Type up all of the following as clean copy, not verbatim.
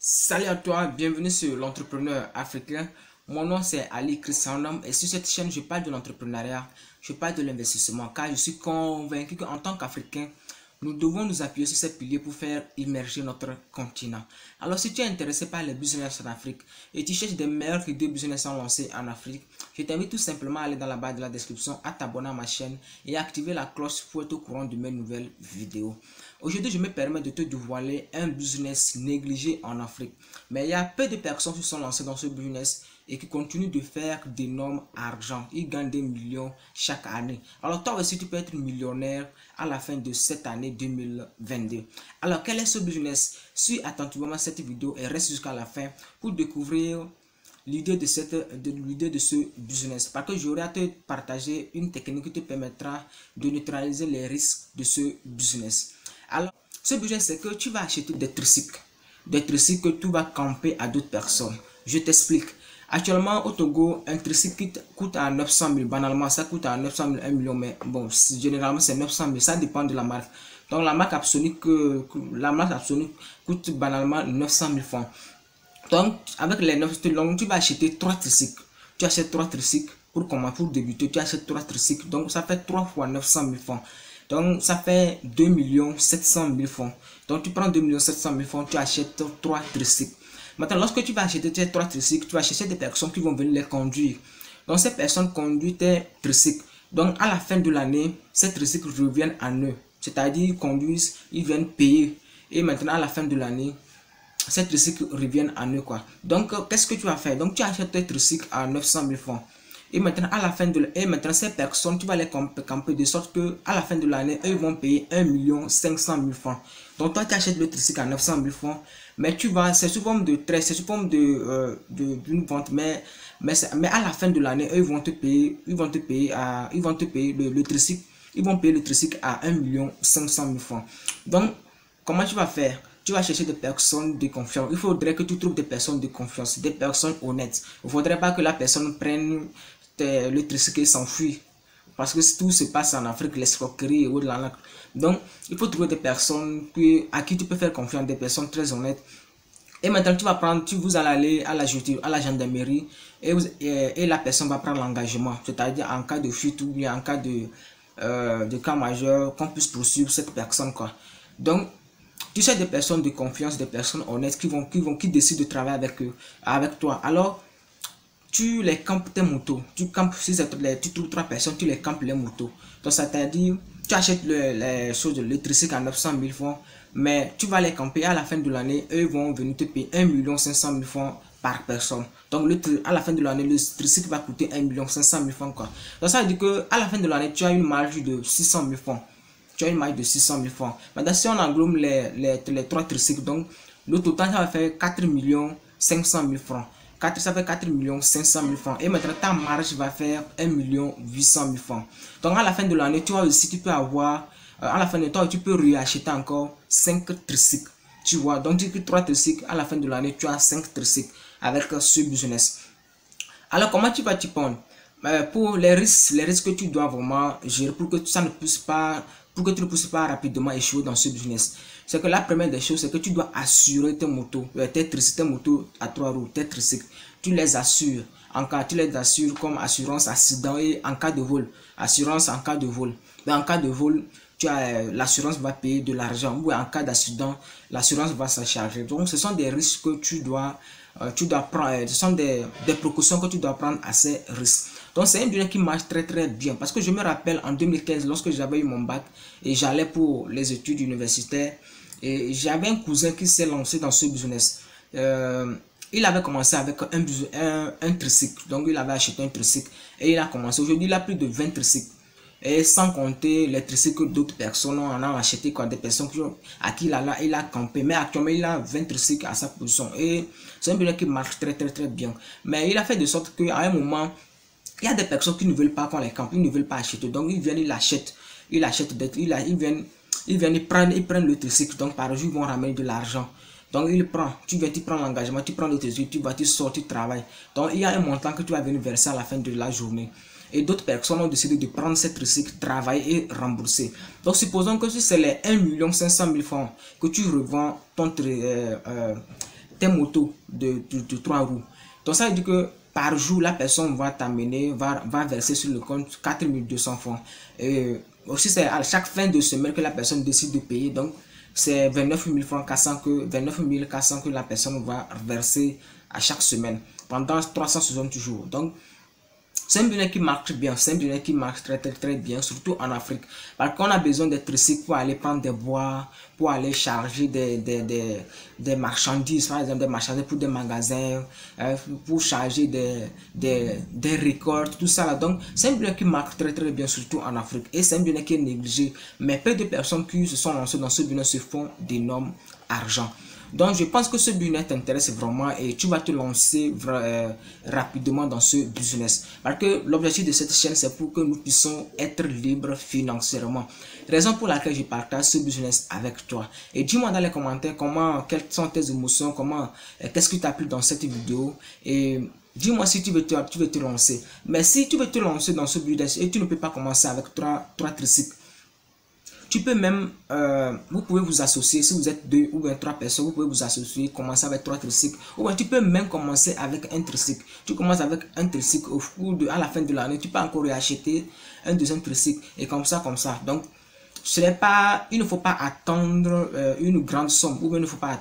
Salut à toi, bienvenue sur l'entrepreneur africain. Mon nom c'est Ali Christianum et sur cette chaîne je parle de l'entrepreneuriat, je parle de l'investissement car je suis convaincu qu'en tant qu'Africain, nous devons nous appuyer sur ces piliers pour faire émerger notre continent. Alors si tu es intéressé par les business en Afrique et tu cherches des meilleures idées de business à lancer en Afrique, je t'invite tout simplement à aller dans la barre de la description, à t'abonner à ma chaîne et à activer la cloche pour être au courant de mes nouvelles vidéos. Aujourd'hui, je me permets de te dévoiler un business négligé en Afrique. Mais il y a peu de personnes qui sont lancées dans ce business et qui continuent de faire d'énormes argent. Ils gagnent des millions chaque année. Alors toi aussi, tu peux être millionnaire à la fin de cette année 2022. Alors, quel est ce business? Suis attentivement cette vidéo et reste jusqu'à la fin pour découvrir l'idée de ce business, parce que j'aurai à te partager une technique qui te permettra de neutraliser les risques de ce business. Alors, ce business, c'est que tu vas acheter des tricycles que tu vas camper à d'autres personnes. Je t'explique. Actuellement, au Togo, un tricycle coûte à 900 000. Banalement, ça coûte à 900 000, 1 million. Mais bon, généralement, c'est 900 000. Ça dépend de la marque. Donc, la marque absolue coûte banalement 900 000 francs. Donc, avec les 9 longues, tu vas acheter 3 tricycles. Tu achètes 3 tricycles pour débuter. Tu achètes 3 tricycles. Donc, ça fait 3 fois 900 000 francs. Donc, ça fait 2 700 000 francs. Donc, tu prends 2 700 000 francs, tu achètes 3 tricycles. Maintenant, lorsque tu vas acheter tes 3 tricycles, tu vas chercher des personnes qui vont venir les conduire. Donc, ces personnes conduisent tes tricycles. Donc, à la fin de l'année, ces tricycles reviennent à eux. C'est-à-dire, ils conduisent, ils viennent payer. Et maintenant, à la fin de l'année, ces tricycles reviennent à eux, quoi. Donc, qu'est-ce que tu vas faire? Donc, tu achètes tes tricycles à 900 000 francs. Et maintenant, à la fin de ces personnes, tu vas les camper de sorte que à la fin de l'année, eux vont payer 1 500 000 francs. Donc, toi, tu achètes le tricycle à 900 000 francs, mais c'est sous forme de trait, c'est sous forme d'une vente, mais à la fin de l'année, eux vont te payer, le tricycle, ils vont payer le tricycle à 1 500 000 francs. Donc, comment tu vas faire? Tu vas chercher des personnes de confiance. Il faudrait que tu trouves des personnes de confiance, des personnes honnêtes. Il ne faudrait pas que la personne prenne le tricycle et s'enfuit. Parce que tout se passe en Afrique, l'escroquerie et au-delà. Donc, il faut trouver des personnes à qui tu peux faire confiance, des personnes très honnêtes. Et maintenant, vous allez aller à la gendarmerie et la personne va prendre l'engagement. C'est-à-dire en cas de fuite ou bien en cas de cas majeur, qu'on puisse poursuivre cette personne, quoi. Donc, tu sais, des personnes de confiance, des personnes honnêtes qui décident de travailler avec toi. Alors, tu les campes tes motos. Tu trouves 3 personnes, tu les campes les motos. Donc, c'est-à-dire, tu achètes le tricycle à 900 000 francs, mais tu vas les camper à la fin de l'année. Eux vont venir te payer 1 500 000 francs par personne. Donc, à la fin de l'année, le tricycle va coûter 1 500 000 francs, quoi. Donc, ça veut dire qu'à la fin de l'année, tu as une marge de 600 000 francs. Tu as une marge de 600 000 francs. Maintenant, si on englobe les 3 tricycles, donc le total, ça va faire 4 500 000 francs. Ça fait 4 500 000 francs. Et maintenant, ta marge va faire 1 800 000 francs. Donc, à la fin de l'année, tu vois aussi, tu peux avoir, à la fin de temps, tu peux réacheter encore 5 tricycles. Tu vois, donc tu as 3 tricycles. À la fin de l'année, tu as 5 tricycles avec ce business. Alors, comment tu vas t'y prendre? Pour les risques que tu dois vraiment gérer pour que ça ne puisse pas, pour que tu ne puisses pas rapidement échouer dans ce business. C'est que la première des choses, c'est que tu dois assurer tes motos, tes motos à 3 roues, tes tricycles. Tu les assures. Tu les assures comme assurance accident et en cas de vol. Assurance en cas de vol. Mais en cas de vol, l'assurance va payer de l'argent. Ou en cas d'accident, l'assurance va s'en charger. Donc, ce sont des risques que tu dois prendre. Ce sont des précautions que tu dois prendre à ces risques. Donc, c'est un business qui marche très très bien. Parce que je me rappelle en 2015, lorsque j'avais eu mon bac et j'allais pour les études universitaires, et j'avais un cousin qui s'est lancé dans ce business. Il avait commencé avec un tricycle. Donc, il avait acheté un tricycle et il a commencé. Aujourd'hui, il a plus de 20 tricycles. Et sans compter les tricycles d'autres personnes, on a acheté quoi, des personnes à qui il a campé. Mais actuellement, il a 20 tricycles à sa position. Et c'est un business qui marche très très très bien. Mais il a fait de sorte qu'à un moment, il y a des personnes qui ne veulent pas qu'on les campe, ils ne veulent pas acheter. Donc, ils viennent, ils achètent. Ils prennent le tricycle. Donc, par jour, ils vont ramener de l'argent. Donc, tu prends l'engagement, tu prends le tricycle, tu sors, tu travailles. Donc, il y a un montant que tu vas venir verser à la fin de la journée. Et d'autres personnes ont décidé de prendre cette tricycle, travailler et rembourser. Donc, supposons que si c'est les 1 500 000 francs que tu revends tes motos de 3 roues. Donc ça veut dire que par jour, la personne va t'amener, va verser sur le compte 4200 francs. Et aussi, c'est à chaque fin de semaine que la personne décide de payer. Donc, c'est 29 000 francs 400 que la personne va verser à chaque semaine pendant 360 jours. Donc, c'est un business qui marche bien, c'est un business qui marche très bien, surtout en Afrique. Parce qu'on a besoin des tricycles pour aller prendre des bois, pour aller charger des marchandises, par exemple des marchandises pour des magasins, pour charger des récoltes, tout ça là. Donc, c'est un business qui marche très bien, surtout en Afrique. Et c'est un business qui est négligé. Mais peu de personnes qui se sont lancées dans ce business se font d'énormes argent. Donc, je pense que ce business t'intéresse vraiment et tu vas te lancer rapidement dans ce business. Parce que l'objectif de cette chaîne, c'est pour que nous puissions être libres financièrement. Raison pour laquelle je partage ce business avec toi. Et dis-moi dans les commentaires quelles sont tes émotions, qu'est-ce qui t'a plu dans cette vidéo. Et dis-moi si tu veux te lancer. Mais si tu veux te lancer dans ce business et tu ne peux pas commencer avec trois tricycles, tu peux même, vous pouvez vous associer, si vous êtes 2 ou 3 personnes, vous pouvez vous associer, commencer avec 3 tricycles. Ou bien tu peux même commencer avec un tricycle. Tu commences avec un tricycle à la fin de l'année, tu peux encore acheter un deuxième tricycle et comme ça. Donc, il ne faut pas attendre une grande somme ou bien il ne faut pas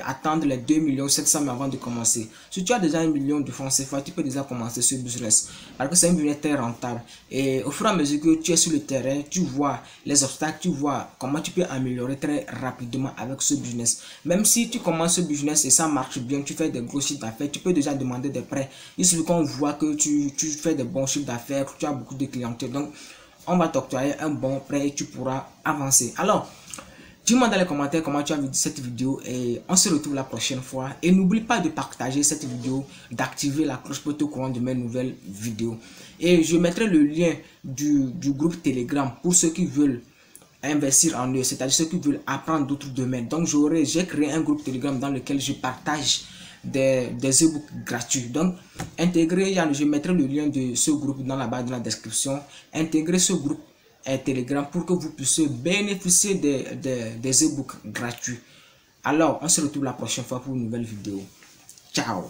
attendre les 2 700 000 avant de commencer. Si tu as déjà 1 million de francs CFA, tu peux déjà commencer ce business parce que c'est un business très rentable. Et au fur et à mesure que tu es sur le terrain, tu vois les obstacles, tu vois comment tu peux améliorer très rapidement avec ce business. Même si tu commences ce business et ça marche bien, tu fais des gros chiffres d'affaires, tu peux déjà demander des prêts. Il suffit qu'on voit que tu fais des bons chiffres d'affaires, que tu as beaucoup de clientèle. Donc, on va t'octroyer un bon prêt et tu pourras avancer. Alors, dis-moi dans les commentaires comment tu as vu cette vidéo et on se retrouve la prochaine fois. Et n'oublie pas de partager cette vidéo, d'activer la cloche pour être au courant de mes nouvelles vidéos. Et je mettrai le lien du groupe Telegram pour ceux qui veulent investir en eux, c'est-à-dire ceux qui veulent apprendre d'autres domaines. Donc, j'ai créé un groupe Telegram dans lequel je partage des e-books gratuits. Donc, je mettrai le lien de ce groupe dans la barre de la description. Intégrez ce groupe Telegram pour que vous puissiez bénéficier des e-books gratuits. Alors, on se retrouve la prochaine fois pour une nouvelle vidéo. Ciao!